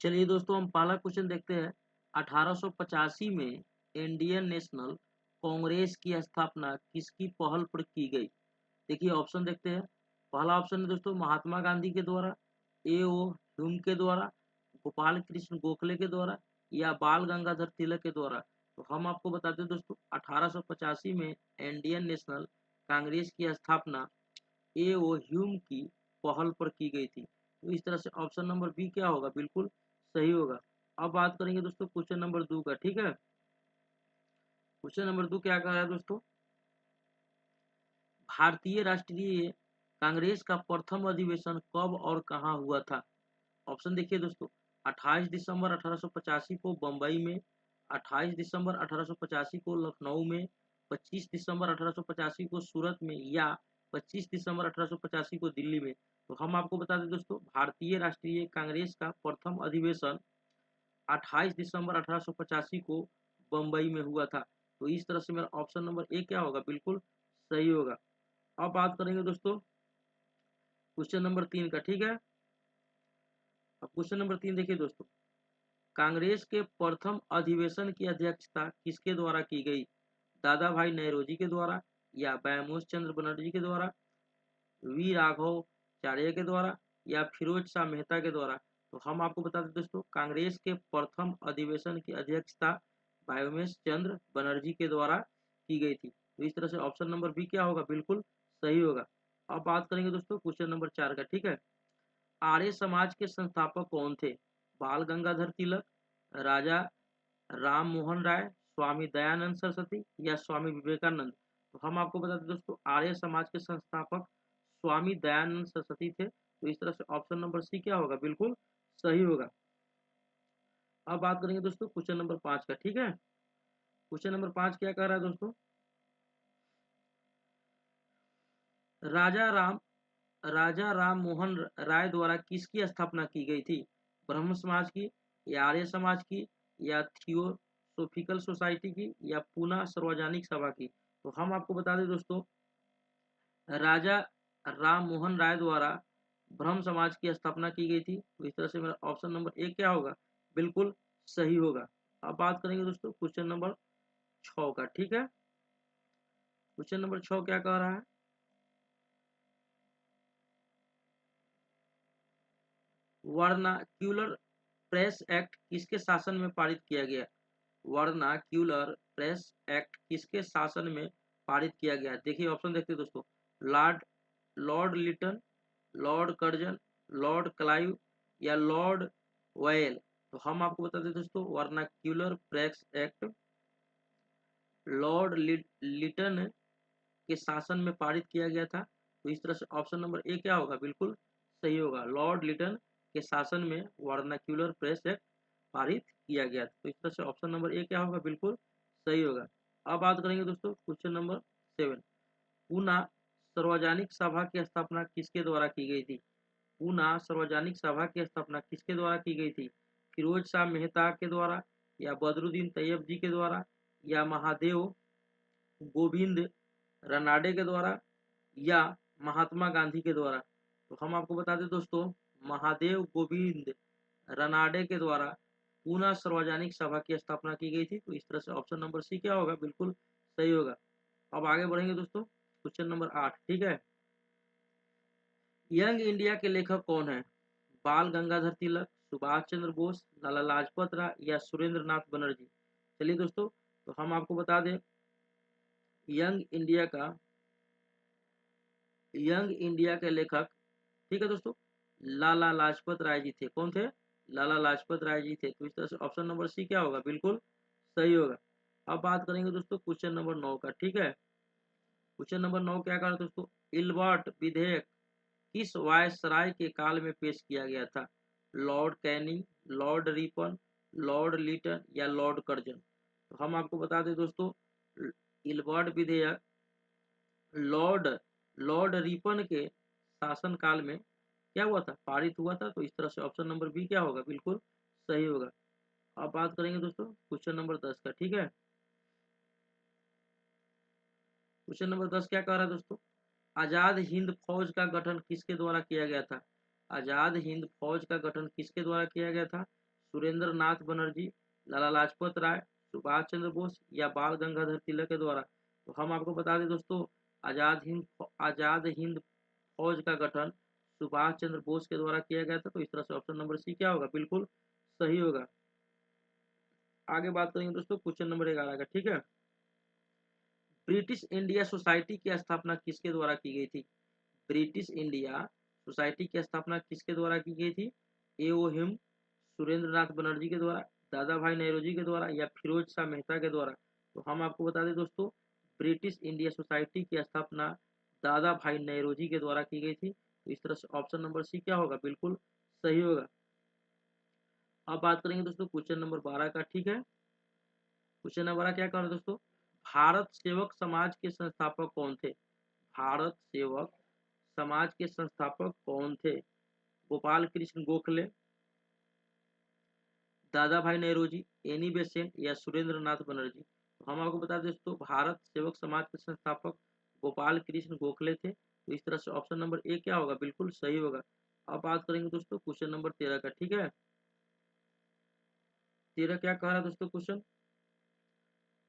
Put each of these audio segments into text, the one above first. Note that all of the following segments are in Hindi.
चलिए दोस्तों, हम पहला क्वेश्चन देखते हैं। 1885 में इंडियन नेशनल कांग्रेस की स्थापना किसकी पहल पर की गई? देखिए ऑप्शन देखते हैं। पहला ऑप्शन है दोस्तों महात्मा गांधी के द्वारा, ए.ओ. ह्यूम के द्वारा, गोपाल कृष्ण गोखले के द्वारा या बाल गंगाधर तिलक के द्वारा। तो हम आपको बताते हैं दोस्तों, 1885 में इंडियन नेशनल कांग्रेस की स्थापना ए.ओ. ह्यूम की पहल पर की गई थी। तो इस तरह से ऑप्शन नंबर बी क्या होगा? बिल्कुल सही होगा। अब बात करेंगे दोस्तों क्वेश्चन नंबर 2 का। ठीक है, क्वेश्चन नंबर 2 क्या कह रहा है दोस्तों? भारतीय राष्ट्रीय कांग्रेस का प्रथम अधिवेशन कब और कहाँ हुआ था? ऑप्शन देखिए दोस्तों, 28 दिसंबर 1885 को बम्बई में, 28 दिसंबर 1885 को लखनऊ में, 25 दिसंबर 1885 को सूरत में या 25 दिसंबर 1885 को दिल्ली में। तो हम आपको बता दें दोस्तों, भारतीय राष्ट्रीय कांग्रेस का प्रथम अधिवेशन 28 दिसंबर 1885 को बम्बई में हुआ था। तो इस तरह से मेरा ऑप्शन नंबर ए क्या होगा? बिल्कुल सही होगा। अब बात करेंगे दोस्तों क्वेश्चन नंबर 3 का। ठीक है, अब क्वेश्चन नंबर 3 देखिए दोस्तों, कांग्रेस के प्रथम अधिवेशन की अध्यक्षता किसके द्वारा की गई? दादा भाई नौरोजी के द्वारा या बैमोस चंद्र बनर्जी के द्वारा, वी राघवाचार्य के द्वारा या फिरोज शाह मेहता के द्वारा। तो हम आपको बता दें दोस्तों, कांग्रेस के प्रथम अधिवेशन की अध्यक्षता बैमोस चंद्र बनर्जी के द्वारा की गई थी। तो इस तरह से ऑप्शन नंबर बी क्या होगा? बिल्कुल सही होगा। अब बात करेंगे दोस्तों क्वेश्चन नंबर 4 का। ठीक है, आर्य समाज के संस्थापक कौन थे? बाल गंगाधर तिलक, राजा राम मोहन राय, स्वामी दयानंद सरस्वती या स्वामी विवेकानंद। तो हम आपको बता दें दोस्तों, आर्य समाज के संस्थापक स्वामी दयानंद सरस्वती थे। तो इस तरह से ऑप्शन नंबर सी क्या होगा? बिल्कुल सही होगा। अब बात करेंगे दोस्तों क्वेश्चन नंबर 5 का। ठीक है, क्वेश्चन नंबर 5 क्या कह रहा है दोस्तों? राजा राम राजा राम मोहन राय द्वारा किसकी स्थापना की गई थी? ब्रह्म समाज की या आर्य समाज की या थियोसोफिकल सोसाइटी की या पूना सार्वजनिक सभा की। तो हम आपको बता दें दोस्तों, राजा राम मोहन राय द्वारा ब्रह्म समाज की स्थापना की गई थी। तो इस तरह से मेरा ऑप्शन नंबर ए क्या होगा? बिल्कुल सही होगा। अब बात करेंगे दोस्तों क्वेश्चन नंबर 6 का। ठीक है, क्वेश्चन नंबर 6 क्या कह रहा है? वर्नाक्यूलर प्रेस एक्ट किसके शासन में पारित किया गया? वर्नाक्यूलर प्रेस एक्ट किसके शासन में पारित किया गया? देखिए ऑप्शन देखते हैं दोस्तों, lord lord Lytton, lord Curzon, lord Clive या लॉर्ड वेल। तो हम आपको बता दें दोस्तों, vernacular press act lord Lytton के शासन में पारित किया गया था। तो इस तरह से ऑप्शन नंबर ए क्या होगा? बिल्कुल सही होगा। लॉर्ड लिटन के शासन में वर्नाक्यूलर प्रेस एक्ट पारित किया गया था। तो इस तरह से ऑप्शन नंबर ए क्या होगा? बिल्कुल सही होगा। अब बात करेंगे दोस्तों क्वेश्चन नंबर 7, पूना सार्वजनिक सभा की स्थापना किसके द्वारा की गई थी? पूना सार्वजनिक सभा की स्थापना किसके द्वारा की गई थी? फिरोज शाह मेहता के द्वारा या बदरुद्दीन तैयब जी के द्वारा या महादेव गोविंद रनाडे के द्वारा या महात्मा गांधी के द्वारा। तो हम आपको बता दें दोस्तों, महादेव गोविंद रनाडे के द्वारा पूना सार्वजनिक सभा की स्थापना की गई थी। तो इस तरह से ऑप्शन नंबर सी क्या होगा? बिल्कुल सही होगा। अब आगे बढ़ेंगे दोस्तों क्वेश्चन नंबर 8। ठीक है, यंग इंडिया के लेखक कौन है? बाल गंगाधर तिलक, सुभाष चंद्र बोस, लाला लाजपत राय या सुरेंद्र नाथ बनर्जी। चलिए दोस्तों, तो हम आपको बता दें, यंग इंडिया का यंग इंडिया के लेखक, ठीक है दोस्तों, लाला लाजपत राय जी थे। कौन थे? लाला लाजपत राय जी थे। तो इस तरह से ऑप्शन नंबर सी क्या होगा? बिल्कुल सही होगा। अब बात करेंगे दोस्तों क्वेश्चन नंबर 9 का। ठीक है, क्वेश्चन नंबर 9 क्या कहा दोस्तों? इल्बर्ट विधेयक किस वायसराय के काल में पेश किया गया था? Lord Canning, lord Ripon, lord Lytton या लॉर्ड कर्जन। तो हम आपको बता दें दोस्तों, इल्बर्ट विधेयक लॉर्ड लॉर्ड रिपन के शासन काल में क्या हुआ था? पारित हुआ था। तो इस तरह से ऑप्शन नंबर बी क्या होगा? बिल्कुल सही होगा। अब बात करेंगे दोस्तों क्वेश्चन नंबर 10 का। ठीक है, क्वेश्चन नंबर 10 क्या कह रहा है दोस्तों? आजाद हिंद फौज का गठन किसके द्वारा किया गया था? आजाद हिंद फौज का गठन किसके द्वारा किया गया था? सुरेंद्र नाथ बनर्जी, लाला लाजपत राय, सुभाष चंद्र बोस या बाल गंगाधर तिलक के द्वारा? तो हम आपको बता दें दोस्तों, आजाद हिंद फौज का गठन सुभाष चंद्र बोस के द्वारा किया गया था। तो इस तरह से ऑप्शन नंबर सी क्या होगा, बिल्कुल सही होगा। आगे बात करेंगे दोस्तों क्वेश्चन नंबर 11 का, ठीक है। ब्रिटिश इंडिया सोसाइटी की स्थापना किसके द्वारा की गई थी? ब्रिटिश इंडिया सोसाइटी की स्थापना किसके द्वारा की गई थी? ए.ओ. हिम, सुरेंद्र नाथ बनर्जी के द्वारा, दादा भाई नेहरूजी के द्वारा या फिरोज शाह मेहता के द्वारा? तो हम आपको बता दें दोस्तों, ब्रिटिश इंडिया सोसाइटी की स्थापना दादा भाई नेहरूजी के द्वारा की गई थी। तो इस तरह से ऑप्शन नंबर सी क्या होगा, बिल्कुल सही होगा। अब बात करेंगे दोस्तों क्वेश्चन नंबर 12 का, ठीक है। क्वेश्चन नंबर 12 क्या कह रहा है दोस्तों, भारत सेवक समाज के संस्थापक कौन थे? भारत सेवक समाज के संस्थापक कौन थे? गोपाल कृष्ण गोखले, दादा भाई नेहरूजी, एनी बेसेंट या सुरेंद्र नाथ बनर्जी? तो हम आपको बता दें दोस्तों, भारत सेवक समाज के संस्थापक गोपाल कृष्ण गोखले थे। तो इस तरह से ऑप्शन नंबर ए क्या होगा, बिल्कुल सही होगा। अब बात करेंगे दोस्तों क्वेश्चन नंबर 13 का, ठीक है। 13 क्या कह रहा है दोस्तों क्वेश्चन,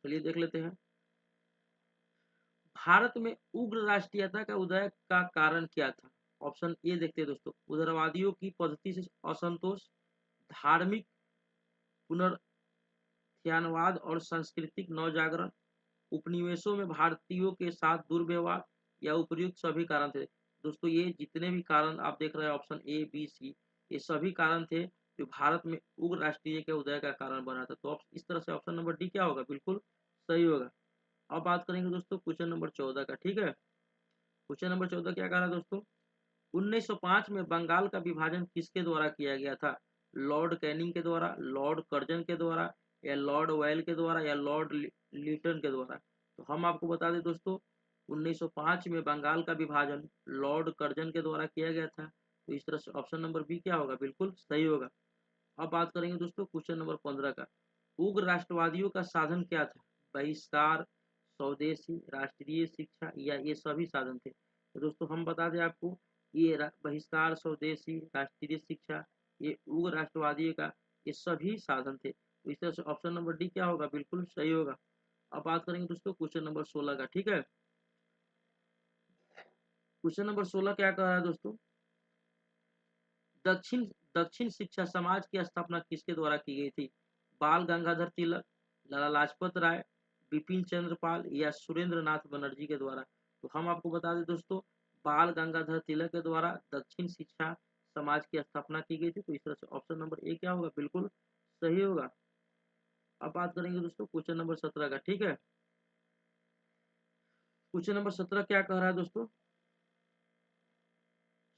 चलिए देख लेते हैं। भारत में उग्र राष्ट्रीयता का उदय का कारण क्या था? ऑप्शन ए देखते हैं दोस्तों, उदारवादियों की पद्धति से असंतोष, धार्मिक पुनरुत्थानवाद और सांस्कृतिक नवजागरण, उपनिवेशों में भारतीयों के साथ दुर्व्यवहार या उपर्युक्त सभी कारण थे? दोस्तों ये जितने भी कारण आप देख रहे हैं ऑप्शन ए बी सी, ये सभी कारण थे जो भारत में उग्र राष्ट्रीय के उदय का कारण बना था। तो इस तरह से ऑप्शन नंबर डी क्या होगा, बिल्कुल सही होगा। अब बात करेंगे दोस्तों क्वेश्चन नंबर 14 का, ठीक है। क्वेश्चन नंबर 14 क्या कह रहा है दोस्तों, 1905 में बंगाल का विभाजन किसके द्वारा किया गया था? लॉर्ड कैनिंग के द्वारा, लॉर्ड कर्जन के द्वारा या लॉर्ड वेल के द्वारा या लॉर्ड लिटन के द्वारा? तो हम आपको बता दें दोस्तों, 1905 में बंगाल का विभाजन लॉर्ड कर्जन के द्वारा किया गया था। तो इस तरह से ऑप्शन नंबर बी क्या होगा, बिल्कुल सही होगा। अब बात करेंगे दोस्तों क्वेश्चन नंबर 15 का, उग्र राष्ट्रवादियों का साधन क्या था? बहिष्कार, स्वदेशी, राष्ट्रीय शिक्षा या ये सभी साधन थे? तो दोस्तों हम बता दें आपको, ये बहिष्कार, स्वदेशी, राष्ट्रीय शिक्षा, ये उग्र राष्ट्रवादियों का ये सभी साधन थे। तो इस तरह से ऑप्शन नंबर डी क्या होगा, बिल्कुल सही होगा। अब बात करेंगे दोस्तों क्वेश्चन नंबर 16 का, ठीक है। क्वेश्चन नंबर 16 क्या कह रहा है दोस्तों, दक्षिण दक्षिण शिक्षा समाज की स्थापना किसके द्वारा की गई थी? बाल गंगाधर तिलक, लाला लाजपत राय, बिपिन चंद्र पाल या सुरेंद्र नाथ बनर्जी के द्वारा? तो हम आपको बता दें दोस्तों, बाल गंगाधर तिलक के द्वारा दक्षिण शिक्षा समाज की स्थापना की गई थी। तो इस तरह से ऑप्शन नंबर ए क्या होगा, बिल्कुल सही होगा। अब बात करेंगे दोस्तों क्वेश्चन नंबर 17 का, ठीक है। क्वेश्चन नंबर 17 क्या कह रहा है दोस्तों,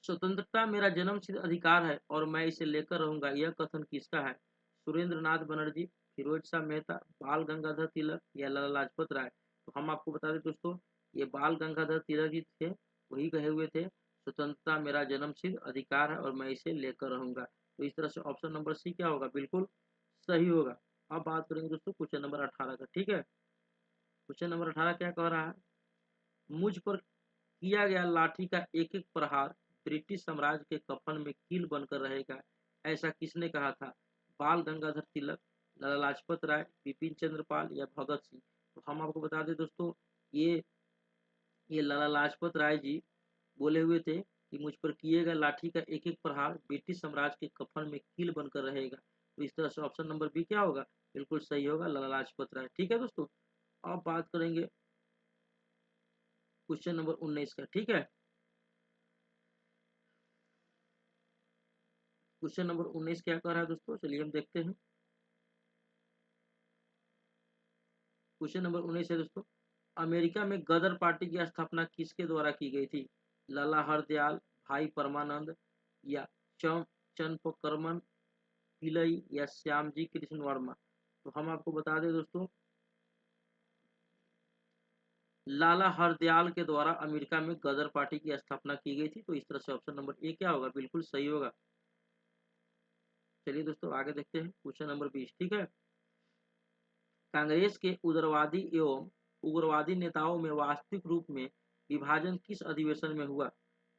स्वतंत्रता मेरा जन्मसिद्ध अधिकार है और मैं इसे लेकर रहूंगा, यह कथन किसका है? सुरेंद्र नाथ बनर्जी, फिरोज शाह मेहता, बाल गंगाधर तिलक या लाला लाजपत राय? तो हम आपको बता दें दोस्तों, ये बाल गंगाधर तिलक जी थे, वही कहे हुए थे स्वतंत्रता मेरा जन्मसिद्ध अधिकार है और मैं इसे लेकर रहूंगा। तो इस तरह से ऑप्शन नंबर सी क्या होगा, बिल्कुल सही होगा। अब बात करेंगे दोस्तों क्वेश्चन नंबर 18 का, ठीक है। क्वेश्चन नंबर 18 क्या कह रहा है, मुझ पर किया गया लाठी का एक एक प्रहार ब्रिटिश साम्राज्य के कफन में कील बनकर रहेगा, ऐसा किसने कहा था? बाल गंगाधर तिलक, लाला लाजपत राय, बिपिन चंद्र पाल या भगत सिंह? तो हम आपको बता दें दोस्तों, ये ये लाला लाजपत राय जी बोले हुए थे कि मुझ पर किए गए लाठी का एक एक प्रहार ब्रिटिश साम्राज्य के कफन में कील बनकर रहेगा। तो इस तरह से ऑप्शन नंबर बी क्या होगा, बिल्कुल सही होगा, लाला लाजपत राय। ठीक है दोस्तों, अब बात करेंगे क्वेश्चन नंबर 19 का, ठीक है। क्वेश्चन नंबर 19 क्या कह रहा है दोस्तों, चलिए हम देखते हैं। क्वेश्चन नंबर 19 है दोस्तों, अमेरिका में गदर पार्टी की स्थापना किसके द्वारा की गई थी? लाला हरदयाल, भाई परमानंद या चंपकरमन पिलई या श्यामजी कृष्ण वर्मा? तो हम आपको बता दें दोस्तों, लाला हरदयाल के द्वारा अमेरिका में गदर पार्टी की स्थापना की गई थी। तो इस तरह से ऑप्शन नंबर ए क्या होगा, बिल्कुल सही होगा। चलिए दोस्तों आगे देखते हैं क्वेश्चन नंबर 20, ठीक है। कांग्रेस के उग्रवादी एवं उग्रवादी नेताओं में वास्तविक रूप में विभाजन किस अधिवेशन में हुआ?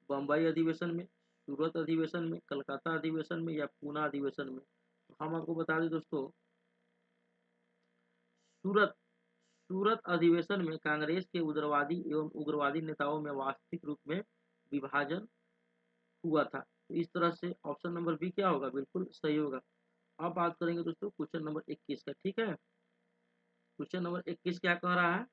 बम्बई अधिवेशन में, सूरत अधिवेशन में, कलकत्ता अधिवेशन में या पूना अधिवेशन में? तो हम आपको बता दें दोस्तों, सूरत सूरत अधिवेशन में कांग्रेस के उग्रवादी एवं उग्रवादी नेताओं में वास्तविक रूप में विभाजन हुआ था। तो इस तरह से ऑप्शन नंबर बी क्या होगा, बिल्कुल सही होगा। अब बात करेंगे दोस्तों क्वेश्चन नंबर 21 का, ठीक है। क्वेश्चन नंबर 21 क्या कह रहा है,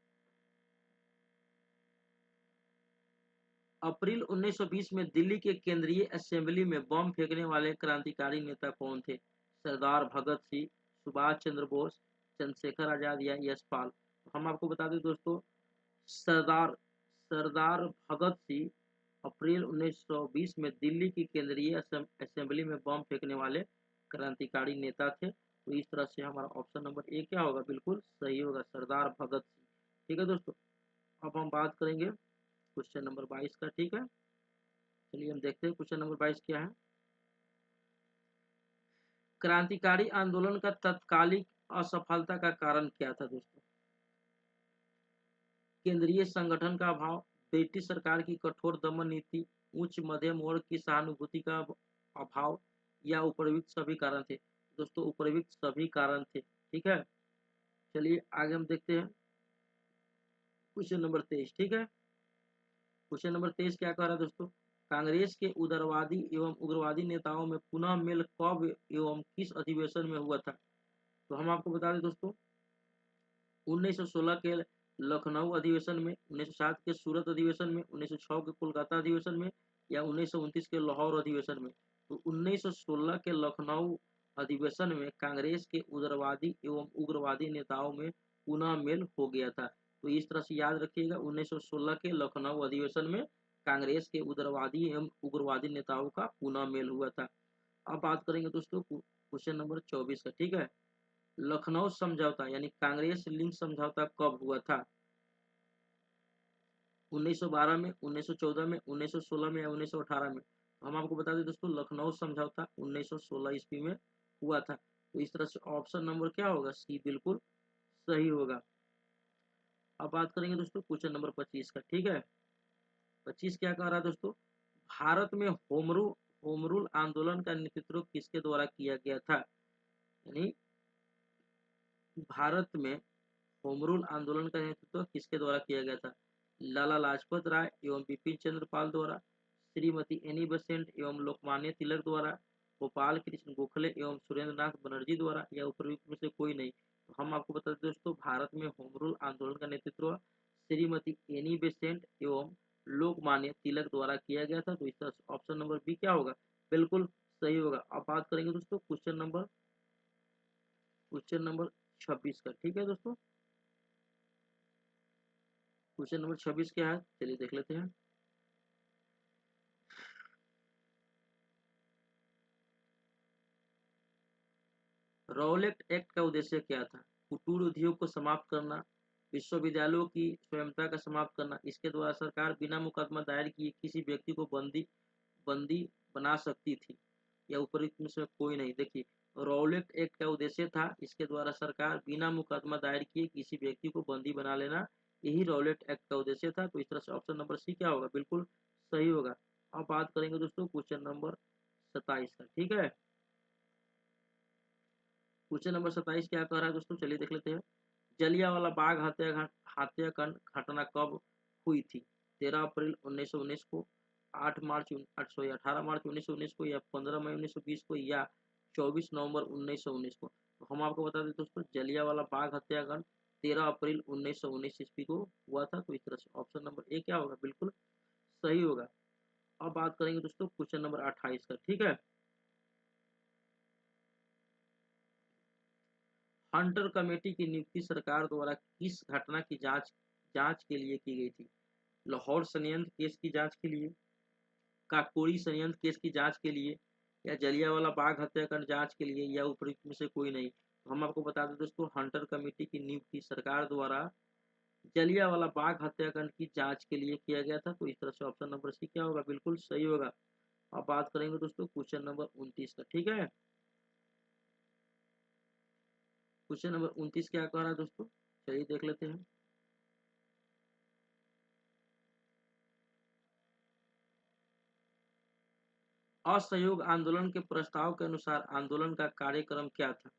अप्रैल 1920 में दिल्ली के केंद्रीय असेंबली में बम फेंकने वाले क्रांतिकारी नेता कौन थे? सरदार भगत सिंह, सुभाष चंद्र बोस, चंद्रशेखर आजाद या यशपाल? तो हम आपको बता दें दोस्तों, सरदार सरदार भगत सिंह अप्रैल 1920 में दिल्ली की केंद्रीय असेंबली में बम फेंकने वाले क्रांतिकारी नेता थे। तो इस तरह से हमारा ऑप्शन नंबर ए क्या होगा, बिल्कुल सही होगा, सरदार भगत सिंह। ठीक है दोस्तों, अब हम बात करेंगे क्वेश्चन नंबर 22 का, ठीक है। चलिए हम देखते हैं क्वेश्चन नंबर 22 क्या है। क्रांतिकारी आंदोलन का तत्कालिक असफलता का कारण क्या था दोस्तों? केंद्रीय संगठन का अभाव, ब्रिटिश सरकार की कठोर दमन नीति, उच्च मध्यम वर्ग की सहानुभूति का अभाव या उपरोक्त सभी कारण थे? दोस्तों उपरोक्त सभी कारण थे, ठीक है। चलिए आगे हम देखते हैं क्वेश्चन नंबर 23, ठीक है। क्वेश्चन नंबर 23 क्या कह रहा है दोस्तों, कांग्रेस के उदारवादी एवं उग्रवादी नेताओं में पुनः मेल कब एवं किस अधिवेशन में हुआ था? तो हम आपको बता दें दोस्तों, 1916 के लखनऊ अधिवेशन में, 1907 के सूरत अधिवेशन में, 1906 के कोलकाता अधिवेशन में या 1929 के लाहौर अधिवेशन में? तो 1916 के लखनऊ अधिवेशन में कांग्रेस के उदारवादी एवं उग्रवादी नेताओं में पुनः मेल हो गया था। तो इस तरह से याद रखिएगा, 1916 के लखनऊ अधिवेशन में कांग्रेस के उदारवादी एवं उग्रवादी नेताओं का पुनः मेल हुआ था। अब बात करेंगे दोस्तों क्वेश्चन नंबर 24 का, ठीक है। लखनऊ समझौता यानी कांग्रेस लिंक समझौता कब हुआ था? 1912 में, 1914 में, 1916 में या 1918 में? हम आपको बता दें दोस्तों, लखनऊ समझौता 1916 ईस्वी में हुआ था। तो इस तरह से ऑप्शन नंबर क्या होगा, सी बिल्कुल सही होगा। अब बात करेंगे दोस्तों क्वेश्चन नंबर 25 का, ठीक है। 25 क्या कह रहा है दोस्तों, भारत में होम रूल आंदोलन का नेतृत्व किसके द्वारा किया गया था? यानी भारत में होम रूल आंदोलन का नेतृत्व किसके द्वारा किया गया था? लाला लाजपत राय एवं बिपिन चंद्र पाल द्वारा, श्रीमती एनी बेसेंट एवं लोकमान्य तिलक द्वारा, गोपाल कृष्ण गोखले एवं सुरेंद्र नाथ बनर्जी द्वारा या उपरोक्त में से कोई नहीं? तो हम आपको बता दें दोस्तों, भारत में होम रूल आंदोलन का नेतृत्व श्रीमती एनी बेसेंट एवं लोकमान्य तिलक द्वारा किया गया था। तो इस तरह से ऑप्शन नंबर बी क्या होगा, बिल्कुल सही होगा। अब बात करेंगे दोस्तों क्वेश्चन नंबर 26 का, ठीक है दोस्तों। क्वेश्चन नंबर 26 क्या है, चलिए देख लेते हैं। रॉलेट एक्ट का उद्देश्य क्या था? कुटीर उद्योग को समाप्त करना, विश्वविद्यालयों की स्वयंता का समाप्त करना, इसके द्वारा सरकार बिना मुकदमा दायर किए किसी व्यक्ति को बंदी बंदी बना सकती थी या उपरोक्त में से कोई नहीं? देखिए, रॉलेट एक्ट का उद्देश्य था, इसके द्वारा सरकार बिना मुकदमा दायर किए किसी व्यक्ति को बंदी बना लेना, यही रॉलेट एक्ट का उद्देश्य था। तो इस तरह से ऑप्शन नंबर सी क्या होगा, बिल्कुल सही होगा। अब बात करेंगे दोस्तों क्वेश्चन नंबर 27 का, ठीक है। क्वेश्चन नंबर 27 क्या कह रहा है दोस्तों, चलिए देख लेते हैं। जलियांवाला बाग हत्याकांड घटना कब हुई थी? 13 अप्रैल 1919 को, 18 मार्च 1919 को या 15 मई 1920 को या 24 नवंबर 1919 को? तो हम आपको बता दें दोस्तों, जलियांवाला बाग हत्याकांड 13 अप्रैल 1919 ईस्वी को हुआ था। तो इस तरह से ऑप्शन नंबर ए क्या होगा, बिल्कुल सही होगा। अब बात करेंगे दोस्तों क्वेश्चन नंबर 28 का, ठीक है। हंटर कमेटी की नियुक्ति सरकार द्वारा किस घटना की जांच जांच के लिए की गई थी? लाहौर षड्यंत्र केस की जांच के लिए, काकोरी षड्यंत्र केस की जांच के लिए या जलियांवाला बाग हत्याकांड जांच के लिए या उपरोक्त में से कोई नहीं? तो हम आपको बता दें दोस्तों, हंटर कमेटी की नियुक्ति सरकार द्वारा जलियांवाला बाग हत्याकांड की जांच के लिए किया गया था। तो इस तरह से ऑप्शन नंबर सी क्या होगा, बिल्कुल सही होगा। अब बात करेंगे दोस्तों क्वेश्चन नंबर 29 का, ठीक है। क्वेश्चन नंबर 29 क्या कह रहा है दोस्तों, चलिए देख लेते हैं। असहयोग आंदोलन के प्रस्ताव के अनुसार आंदोलन का कार्यक्रम क्या था?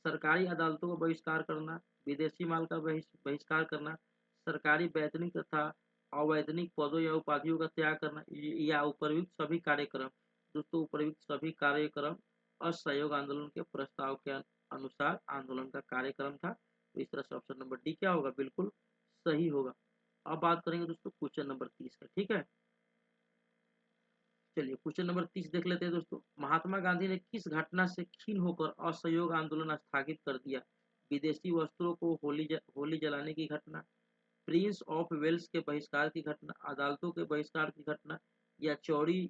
सरकारी अदालतों का बहिष्कार करना, विदेशी माल का बहिष्कार करना, सरकारी वैतनिक तथा अवैतनिक पदों या उपाधियों का त्याग करना या उपयुक्त सभी कार्यक्रम। दोस्तों उपयुक्त सभी कार्यक्रम असहयोग आंदोलन के प्रस्ताव के अनुसार आंदोलन का कार्यक्रम था। तो इस तरह से ऑप्शन नंबर डी क्या होगा? बिल्कुल सही होगा। अब बात करेंगे दोस्तों क्वेश्चन नंबर 30 का। ठीक है, चलिए क्वेश्चन नंबर 30 देख लेते हैं दोस्तों। महात्मा गांधी ने किस घटना से खीन होकर असहयोग आंदोलन स्थगित कर दिया? विदेशी वस्त्रों को होली जलाने की घटना, प्रिंस ऑफ वेल्स के बहिष्कार की घटना, अदालतों के बहिष्कार की घटना या चौरी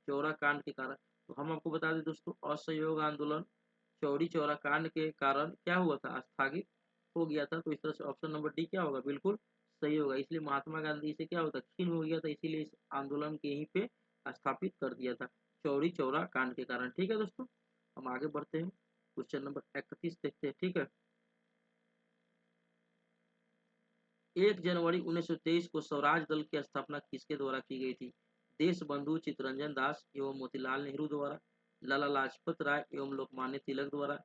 चौरा कांड के कारण। तो हम आपको बता दें दोस्तों, असहयोग आंदोलन चौरी चौरा कांड के कारण क्या हुआ था? स्थगित हो गया था। तो इस तरह से ऑप्शन नंबर डी क्या होगा? बिल्कुल सही होगा। इसलिए महात्मा गांधी से क्या होता? खीन हो गया था, इसीलिए इस आंदोलन के यहीं पे स्थापित कर दिया था, चौरी चौरा कांड के कारण। ठीक है दोस्तों, हम आगे बढ़ते हैं, क्वेश्चन नंबर 31 देखते हैं। ठीक है, 1 जनवरी 1923 को स्वराज दल की स्थापना किसके द्वारा की गई थी? देश बंधु चित्तरंजन दास एवं मोतीलाल नेहरू द्वारा, लाला लाजपत राय एवं लोकमान्य तिलक द्वारा,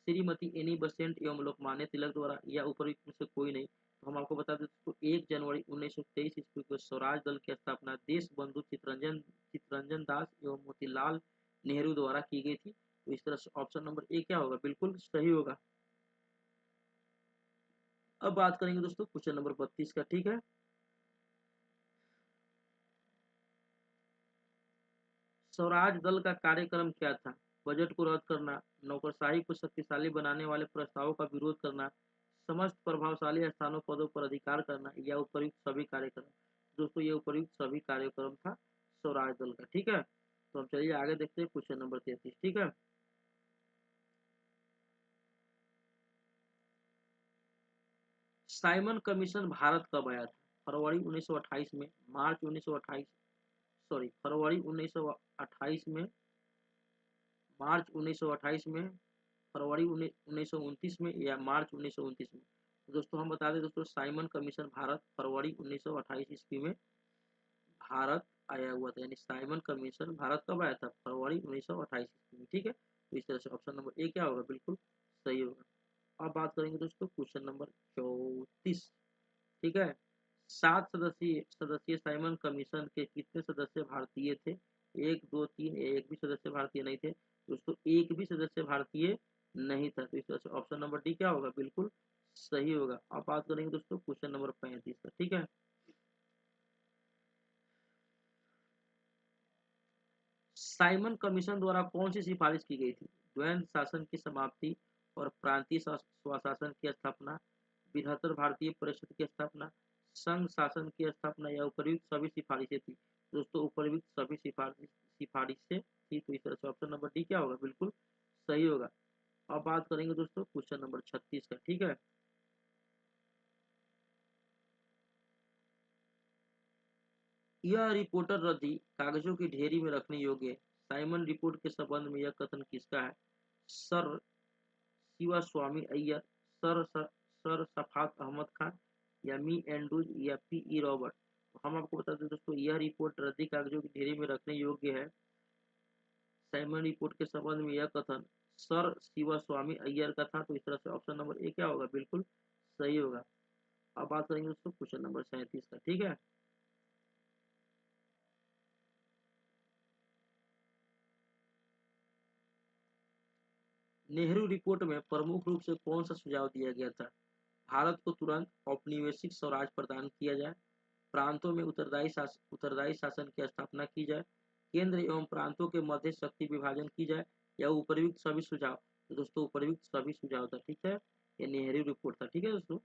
श्रीमती एनी बसेंट एवं लोकमान्य तिलक द्वारा या उपयुक्त में से कोई नहीं। तो हम आपको बता दें तो 1 जनवरी 1923 ईस्वी को स्वराज दल की स्थापना देश बंधु चित्तरंजन दास एवं मोतीलाल नेहरू द्वारा की गई थी। तो इस तरह से ऑप्शन नंबर ए क्या होगा? बिल्कुल सही होगा। अब बात करेंगे दोस्तों क्वेश्चन नंबर 32 का। ठीक है, स्वराज दल का कार्यक्रम क्या था? बजट को रद्द करना, नौकरशाही को शक्तिशाली बनाने वाले प्रस्तावों का विरोध करना, समस्त प्रभावशाली स्थानों पदों पर अधिकार करना या उपयुक्त सभी कार्यक्रम। दोस्तों ये उपयुक्त सभी कार्यक्रम था स्वराज दल का। ठीक है, तो हम चलिए आगे देखते हैं क्वेश्चन नंबर 33। ठीक है, साइमन कमीशन भारत कब आया था? फरवरी 1928 में, मार्च 1928, सॉरी फरवरी 1928 में, मार्च 1928 में, फरवरी 1929 में या मार्च 1929 में। तो दोस्तों हम बता दें दोस्तों, साइमन कमीशन भारत फरवरी 1928 ईस्वी में भारत आया हुआ था। यानी साइमन कमीशन भारत कब आया था? फरवरी 1928 ईस्वी में। ठीक है, तो इस तरह से ऑप्शन नंबर ए क्या होगा? बिल्कुल सही होगा। अब बात करेंगे दोस्तों क्वेश्चन नंबर 34। ठीक है, 7 सदस्यीय सदस्यीय साइमन कमीशन के कितने सदस्य भारतीय थे? एक, दो, तीन, एक भी सदस्य भारतीय नहीं थे। दोस्तों एक भी सदस्य भारतीय नहीं था। तो इस तरह से ऑप्शन नंबर डी क्या होगा? बिल्कुल सही होगा। अब बात करेंगे दोस्तों क्वेश्चन नंबर 35 का। ठीक है, साइमन कमीशन द्वारा कौन सी सिफारिश की गई थी? द्वैध शासन की समाप्ति और प्रांतीय स्वशासन की स्थापना, बृहत्तर भारतीय परिषद की स्थापना, संघ शासन की स्थापना या उपर्युक्त सभी सिफारिशें थी। दोस्तों उपर्युक्त सभी सिफारिशें थी। तो इस तरह से ऑप्शन नंबर डी क्या होगा? बिल्कुल सही होगा। अब बात करेंगे दोस्तों क्वेश्चन नंबर 36 का। ठीक है, यह रिपोर्टर रद्दी कागजों की ढेरी में रखने योग्य है। साइमन रिपोर्ट के संबंध में यह कथन किसका है? सर शिवा स्वामी अय्यर, सर सफात अहमद खान या मी एंड्रूज या पी ई रॉबर्ट। तो हम आपको बता दें दोस्तों, यह रिपोर्ट रद्दी कागजों की ढेरी में रखने योग्य है। साइमन रिपोर्ट के संबंध में यह कथन सर शिवा स्वामी अय्यर का था। तो इस तरह से ऑप्शन नंबर ए क्या होगा? बिल्कुल सही होगा। अब बात करेंगे दोस्तों क्वेश्चन नंबर 37 का। ठीक है, नेहरू रिपोर्ट में प्रमुख रूप से कौन सा सुझाव दिया गया था? भारत को तुरंत औपनिवेशिक स्वराज प्रदान किया जाए, प्रांतों में उत्तरदायी शासन की स्थापना की जाए, केंद्र एवं प्रांतों के मध्य शक्ति विभाजन की जाए या उपर्युक्त सभी सुझाव। तो दोस्तों उपर्युक्त सभी सुझाव था। ठीक है, ये नेहरू रिपोर्ट था। ठीक है दोस्तों,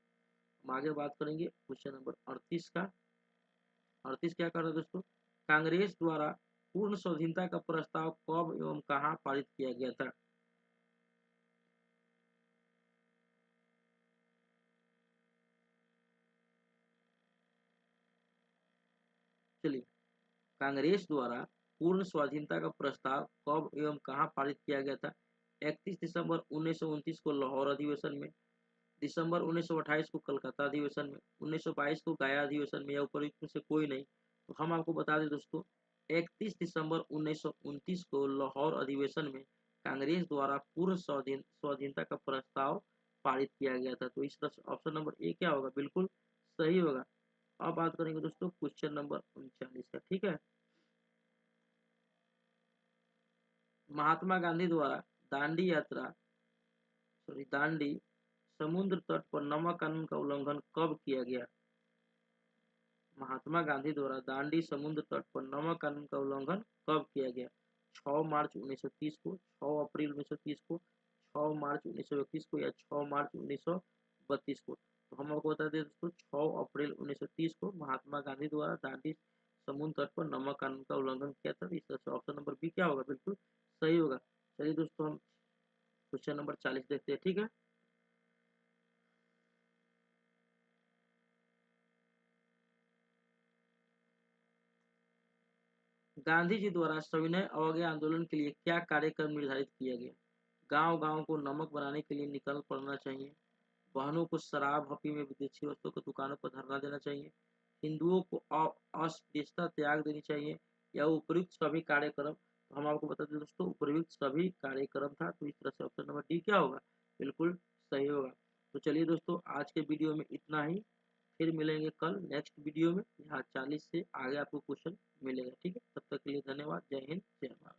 हम आगे बात करेंगे क्वेश्चन नंबर 38 का। 38 क्या कर रहा है दोस्तों? कांग्रेस द्वारा पूर्ण स्वाधीनता का प्रस्ताव कब एवं कहाँ पारित किया गया था? चलिए, कांग्रेस द्वारा पूर्ण स्वाधीनता का प्रस्ताव कब एवं कहाँ पारित किया गया था? 31 दिसंबर 1929 को लाहौर अधिवेशन में, दिसंबर 1928 को कलकत्ता अधिवेशन में, 1922 को गया अधिवेशन में या उपरोक्त में से कोई नहीं। तो हम आपको बता दें दोस्तों, 31 दिसंबर 1929 को लाहौर अधिवेशन में कांग्रेस द्वारा पूर्ण स्वाधीनता का प्रस्ताव पारित किया गया था। तो इस तरह से ऑप्शन नंबर ए क्या होगा, बिल्कुल सही होगा। अब बात करेंगे दोस्तों क्वेश्चन नंबर 39 का, ठीक है। महात्मा गांधी द्वारा दांडी समुद्र तट पर नमक कानून का उल्लंघन कब किया गया? महात्मा गांधी द्वारा दांडी समुद्र तट पर नमक कानून का उल्लंघन कब किया गया? 6 मार्च 1930 को, 6 अप्रैल 1930 को, 6 मार्च 1931 को, या 6 मार्च 1932 को। तो हम आपको बता दें दोस्तों 6 अप्रैल 1930 को महात्मा गांधी द्वारा दांडी समुद्र तट पर नमक कानून का उल्लंघन किया था। इस तरह से ऑप्शन नंबर बी क्या होगा, बिल्कुल सही होगा। चलिए दोस्तों हम क्वेश्चन नंबर 40 देखते हैं, ठीक है। गांधी जी द्वारा सविनय अवज्ञा आंदोलन के लिए क्या कार्यक्रम निर्धारित किया गया? गांव-गांव को नमक बनाने के लिए निकल पड़ना चाहिए, वाहनों को शराब, अफीम या विदेशी वस्तुओं की दुकानों पर धरना देना चाहिए, हिंदुओं को अस्पृश्यता त्याग देनी चाहिए, या उपयुक्त सभी कार्यक्रम। तो हम आपको बता दें दोस्तों उपयुक्त सभी कार्यक्रम था। तो इस तरह से ऑप्शन नंबर डी क्या होगा, बिल्कुल सही होगा। तो चलिए दोस्तों आज के वीडियो में इतना ही, फिर मिलेंगे कल नेक्स्ट वीडियो में। यहाँ 40 से आगे आपको क्वेश्चन मिलेगा, ठीक है। तब तक के लिए धन्यवाद। जय हिंद, जय भारत।